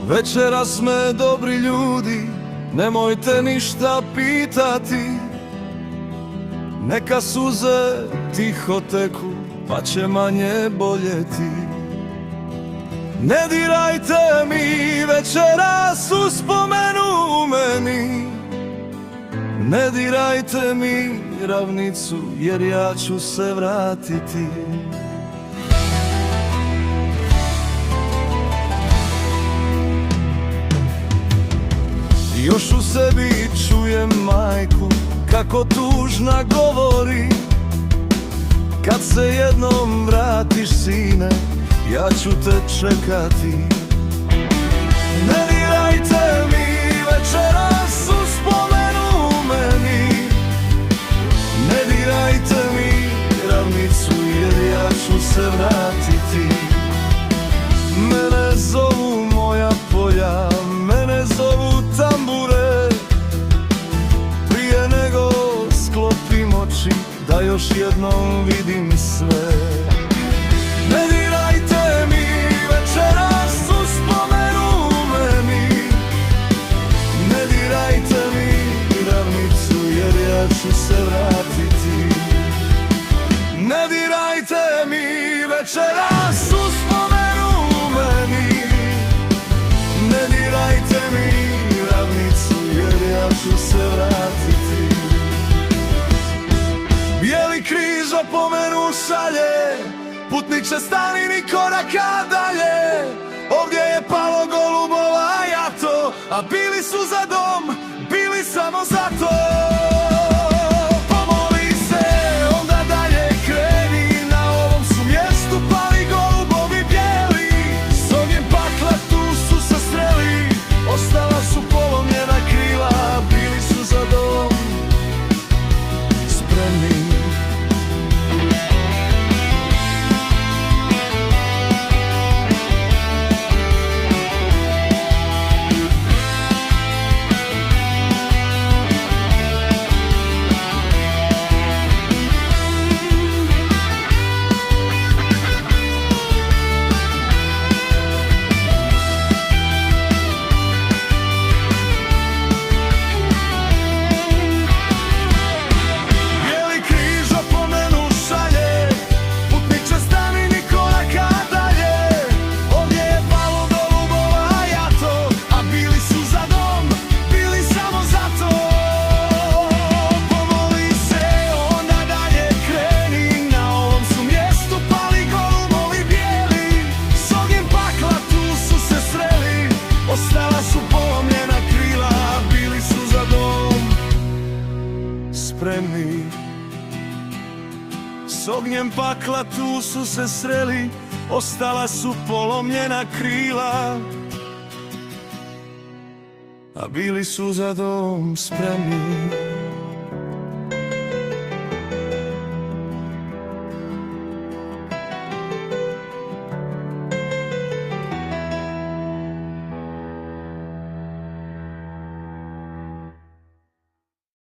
Večeras me dobri ljudi, nemojte ništa pitati. Neka suze tiho teku, pa će manje boljeti. Ne dirajte mi večeras uspomenu meni, ne dirajte mi ravnicu, jer ja ću se vratiti. Još u sebi čujem majku kako tužna govori: kad se jednom vratiš, sine, ja ću te čekati. Ne dirajte mi večeras uspomenu meni, ne dirajte mi ravnicu, jer ja ću se vratiti. Mene zovu moja polja, mene zovu tambure. Prije nego sklopim oči, da još jednom vidim sve. Ne dirajte mi večeras uspomenu meni, ne dirajte mi ravnicu, jer ja ću se vratiti. Ne dirajte mi večeras uspomenu meni, ne dirajte mi ravnicu, jer ja ću se vratiti. Bijeli križ opomenu šalje, putniče stani ni koraka dalje. Ovdje je palo golubova jato, a bili su za dom, bili samo za to. Pomoli se, onda dalje kreni, na ovom su mjestu pali golubovi bijeli. S ognjem pakla tu su se sreli, ostala su polomljena krila, bili su za dom spremni. Ostala su polomljena krila, bili su za dom spremni. S ognjem pakla tu su se sreli, ostala su polomljena krila, a bili su za dom spremni.